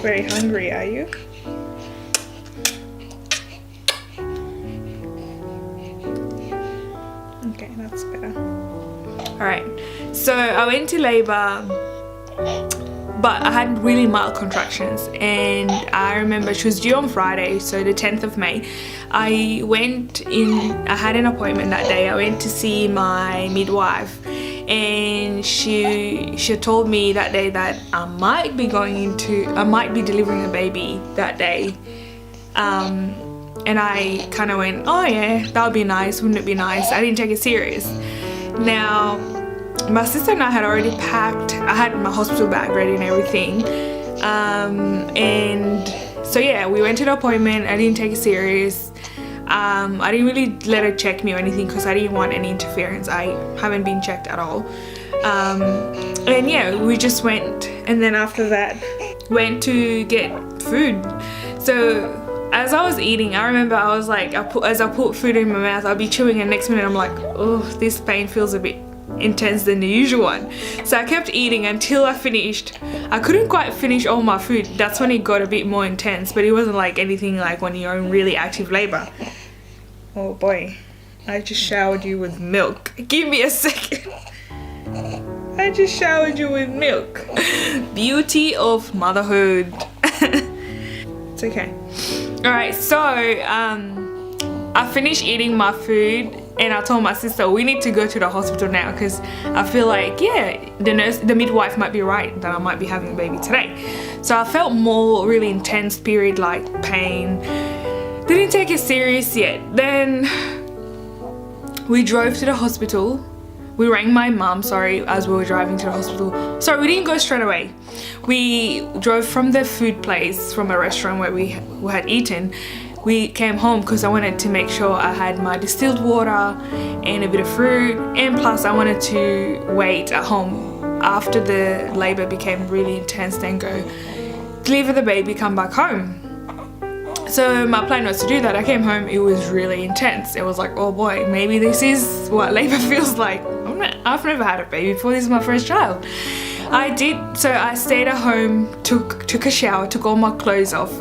very hungry, are you? Okay, that's better. Alright, so I went to labor, but I had really mild contractions, and I remember she was due on Friday, so the 10th of May. I had an appointment that day. I went to see my midwife, and she told me that day that I might be delivering a baby that day. And I kind of went, oh yeah, that would be nice, wouldn't it be nice? I didn't take it serious. Now, my sister and I had already packed, I had my hospital bag ready and everything. And so yeah, we went to the appointment. I didn't take it serious. I didn't really let her check me or anything because I didn't want any interference. I haven't been checked at all. And yeah, we just went, and then after that went to get food. So as I was eating, I remember I was like, as I put food in my mouth, I'll be chewing, and next minute I'm like, oh, this pain feels a bit intense than the usual one. So I kept eating until I finished. I couldn't quite finish all my food. That's when it got a bit more intense, but it wasn't like anything like when you're in really active labor. Oh boy, I just showered you with milk. Give me a second. I just showered you with milk. Beauty of motherhood. It's okay. Alright, so I finished eating my food, and I told my sister we need to go to the hospital now because I feel like, yeah, the midwife might be right that I might be having a baby today. So I felt more really intense period like pain. Didn't take it serious yet. Then we drove to the hospital. We rang my mum, as we were driving to the hospital. Sorry, we didn't go straight away. We drove from the food place, from a restaurant where we had eaten. We came home because I wanted to make sure I had my distilled water and a bit of fruit, and plus I wanted to wait at home after the labor became really intense, then go deliver the baby, come back home. So my plan was to do that. I came home, it was really intense. It was like, oh boy, maybe this is what labor feels like. I've never had a baby before, this is my first child. I did, so I stayed at home, took a shower, took all my clothes off,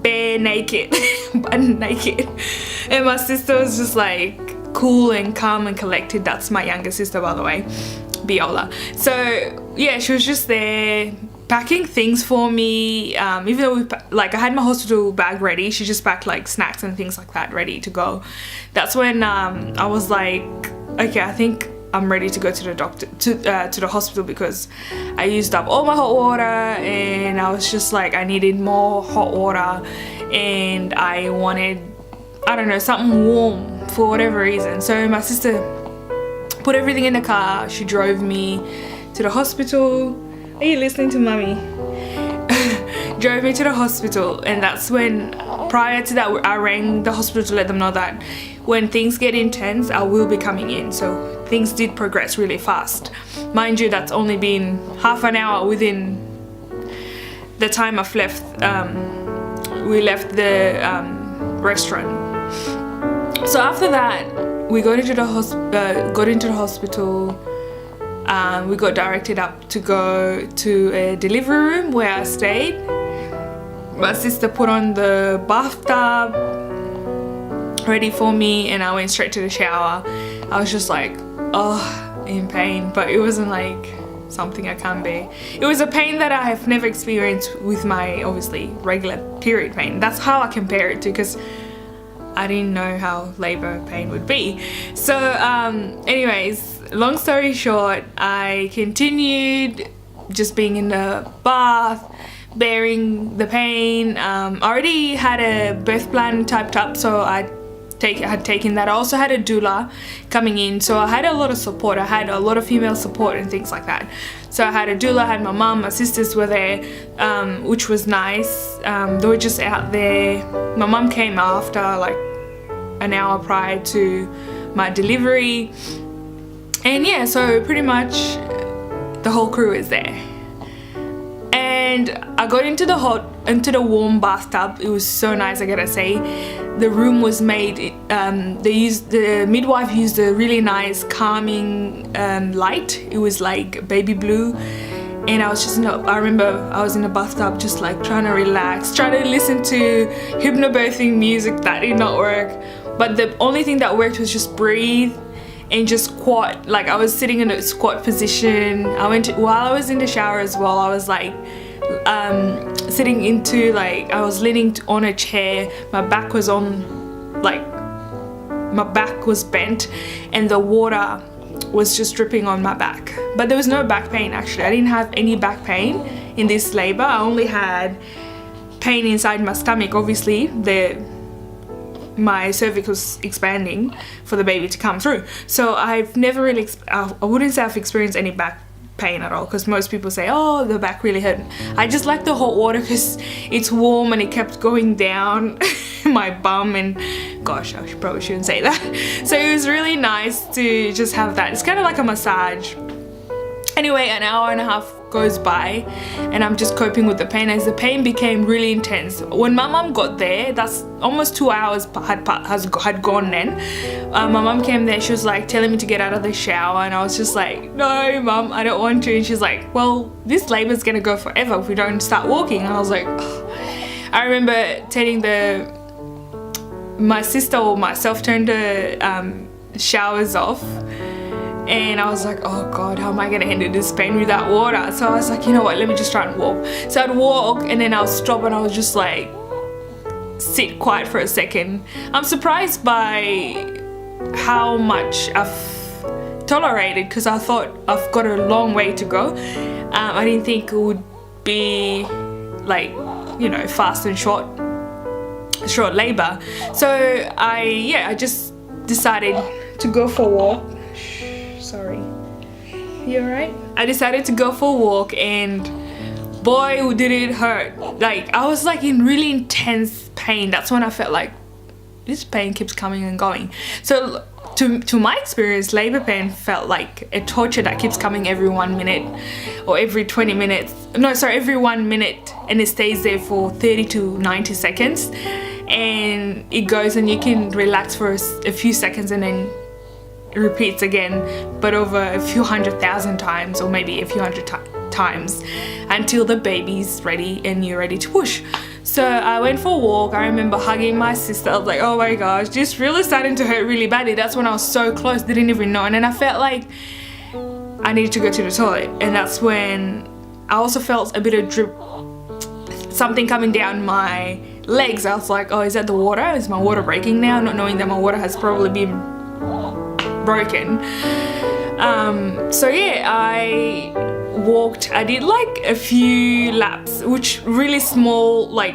bare naked, butt naked. And my sister was just like cool and calm and collected. That's my younger sister, by the way, Biola. So yeah, she was just there packing things for me. Even though I had my hospital bag ready, she just packed like snacks and things like that ready to go. That's when I was like, okay, I think I'm ready to go to the doctor, to the hospital, because I used up all my hot water, and I was just like, I needed more hot water, and I wanted, I don't know, something warm for whatever reason. So my sister put everything in the car. She drove me to the hospital. Are you listening to mommy? Drove me to the hospital, and that's when, prior to that, I rang the hospital to let them know that when things get intense, I will be coming in. So things did progress really fast. Mind you, that's only been half an hour within the time I've left. We left the restaurant. So after that, we got into the hospital. We got directed up to go to a delivery room where I stayed. My sister put on the bathtub ready for me, and I went straight to the shower. I was just like, oh, in pain, but it wasn't like something I can't bear. It was a pain that I have never experienced with my obviously regular period pain. That's how I compare it to, because I didn't know how labor pain would be. So anyways, long story short, I continued just being in the bath, bearing the pain. I already had a birth plan typed up, so I had taken that. I also had a doula coming in, so I had a lot of support. I had a lot of female support and things like that. So I had a doula, I had my mum, my sisters were there, which was nice. They were just out there. My mum came after, like an hour prior to my delivery. And yeah, so pretty much the whole crew is there. And I got into the warm bathtub. It was so nice, I gotta say. The room was made, the midwife used a really nice calming light. It was like baby blue, and I was just I remember I was in the bathtub just like trying to relax, trying to listen to hypnobirthing music. That did not work, but the only thing that worked was just breathe and just squat. Like I was sitting in a squat position. While I was in the shower as well, I was like sitting into, like, I was leaning on a chair. My back was on, like, my back was bent and the water was just dripping on my back. But there was no back pain actually. I didn't have any back pain in this labor. I only had pain inside my stomach. Obviously my cervix was expanding for the baby to come through. So I've never really, I wouldn't say I've experienced any back pain at all, because most people say, oh, the back really hurt. I just like the hot water because it's warm and it kept going down my bum, and gosh, I probably shouldn't say that. So it was really nice to just have that. It's kind of like a massage. Anyway, an hour and a half goes by and I'm just coping with the pain as the pain became really intense. When my mum got there, that's almost 2 hours had gone then. My mum came there, she was like telling me to get out of the shower, and I was just like, no mum, I don't want to. And she's like, well, this labor's gonna go forever if we don't start walking. And I was like, ugh. I remember telling my sister or myself turned the showers off, and I was like, oh god, how am I gonna handle this pain without water? So I was like, you know what, let me just try and walk. So I'd walk and then I'll stop and I was just like sit quiet for a second. I'm surprised by how much I've tolerated, because I thought I've got a long way to go. I didn't think it would be like, you know, fast and short labor. So I just decided to go for a walk. Sorry, you alright? I decided to go for a walk, and boy did it hurt. Like I was like in really intense pain. That's when I felt like this pain keeps coming and going. So to my experience, labor pain felt like a torture that keeps coming every 1 minute or every 20 minutes. No, sorry, every 1 minute, and it stays there for 30 to 90 seconds, and it goes and you can relax for a few seconds and then it repeats again, but over a few 100,000 times, or maybe a few hundred times, until the baby's ready and you're ready to push. So I went for a walk. I remember hugging my sister. I was like, oh my gosh, this really starting to hurt really badly. That's when I was so close, didn't even know. And then I felt like I needed to go to the toilet, and that's when I also felt a bit of drip, something coming down my legs. I was like, oh, is that the water? Is my water breaking now? Not knowing that my water has probably been broken. So yeah, I walked. I did like a few laps, which really small, like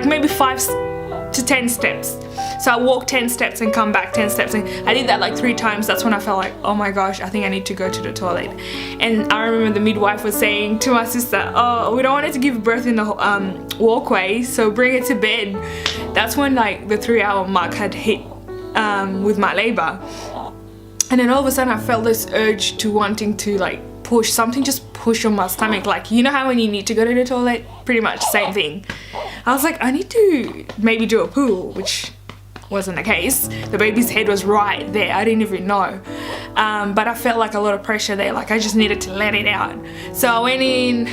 maybe 5 to 10 steps. So I walked 10 steps and come back 10 steps, and I did that like 3 times. That's when I felt like, oh my gosh, I think I need to go to the toilet. And I remember the midwife was saying to my sister, oh, we don't want her to give birth in the walkway, so bring her to bed. That's when like the 3-hour mark had hit with my labor. And then all of a sudden I felt this urge to wanting to like push something, just push on my stomach. Like, you know how when you need to go to the toilet? Pretty much same thing. I was like, I need to maybe do a poo, which wasn't the case. The baby's head was right there. I didn't even know. But I felt like a lot of pressure there. Like I just needed to let it out. So I went in,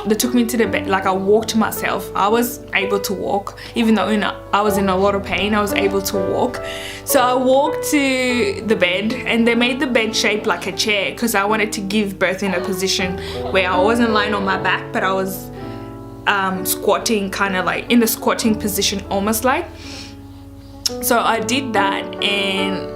they took me to the bed. Like I walked myself. I was able to walk, even though I was in a lot of pain. I was able to walk. So I walked to the bed, and they made the bed shaped like a chair because I wanted to give birth in a position where I wasn't lying on my back, but I was squatting, kind of like in the squatting position, almost like. So I did that, and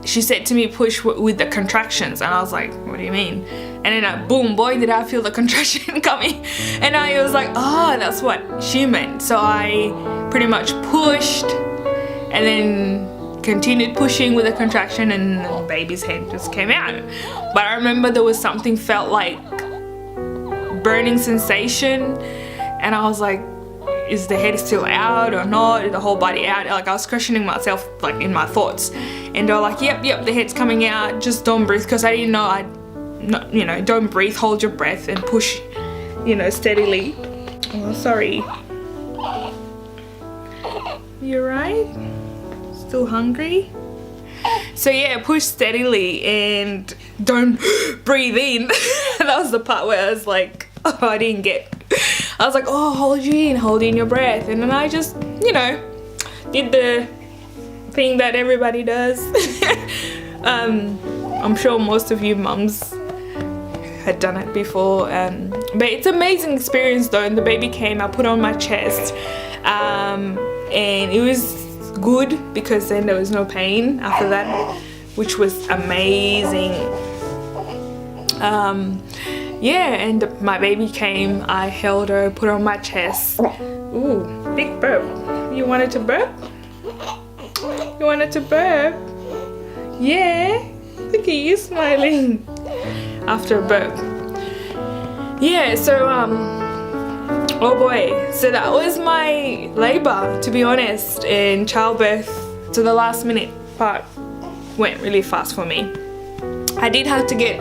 she said to me, push with the contractions, and I was like, what do you mean? And then boom, boy, did I feel the contraction coming. And I was like, oh, that's what she meant. So I pretty much pushed and then continued pushing with the contraction, and the baby's head just came out. But I remember there was something, felt like burning sensation, and I was like, is the head still out or not? Is the whole body out? Like I was questioning myself, like in my thoughts, and they were like, yep, the head's coming out, just don't breathe, because I didn't know. Don't breathe, hold your breath and push, steadily. Oh, sorry. You right? Still hungry? So yeah, push steadily, and don't breathe in. That was the part where I was like, oh, I didn't get. I was like, oh, hold in your breath. And then I just, you know, did the thing that everybody does. I'm sure most of you mums had done it before, but it's an amazing experience though. And the baby came, I put on my chest, and it was good because then there was no pain after that, which was amazing. Yeah, and my baby came, I held her, put her on my chest. Ooh, big burp. You wanted to burp? You wanted to burp? Yeah, look at you smiling after a burp. Yeah, so oh boy, so that was my labor, to be honest, and childbirth. So the last minute part went really fast for me. I did have to get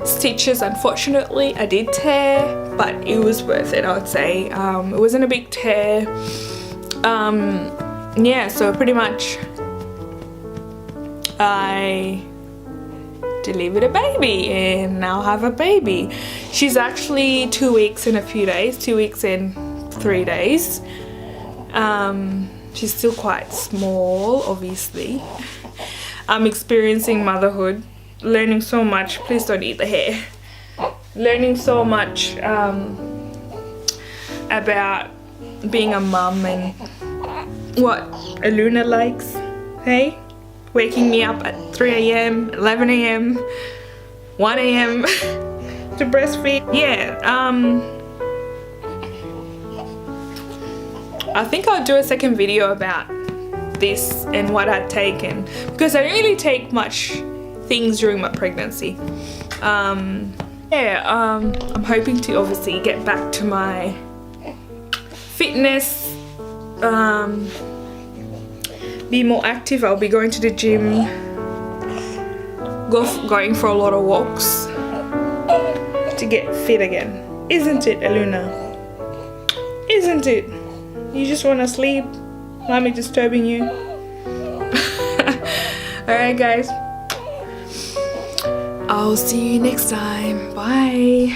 stitches, unfortunately. I did tear, but it was worth it, I would say. It wasn't a big tear. Yeah, so pretty much I delivered a baby and now have a baby. She's actually 2 weeks and a few days, 2 weeks and 3 days. She's still quite small, obviously. I'm experiencing motherhood, learning so much. Please don't eat the hair. Learning so much about being a mum and what Eluna likes. Hey, waking me up at 3 a.m, 11 a.m, 1 a.m to breastfeed. Yeah, I think I'll do a second video about this and what I'd taken, because I didn't really take much things during my pregnancy. Yeah, I'm hoping to obviously get back to my fitness, be more active. I'll be going to the gym, going for a lot of walks to get fit again. Isn't it, Eluna? Isn't it? You just want to sleep? Mommy disturbing you? Alright guys, I'll see you next time. Bye.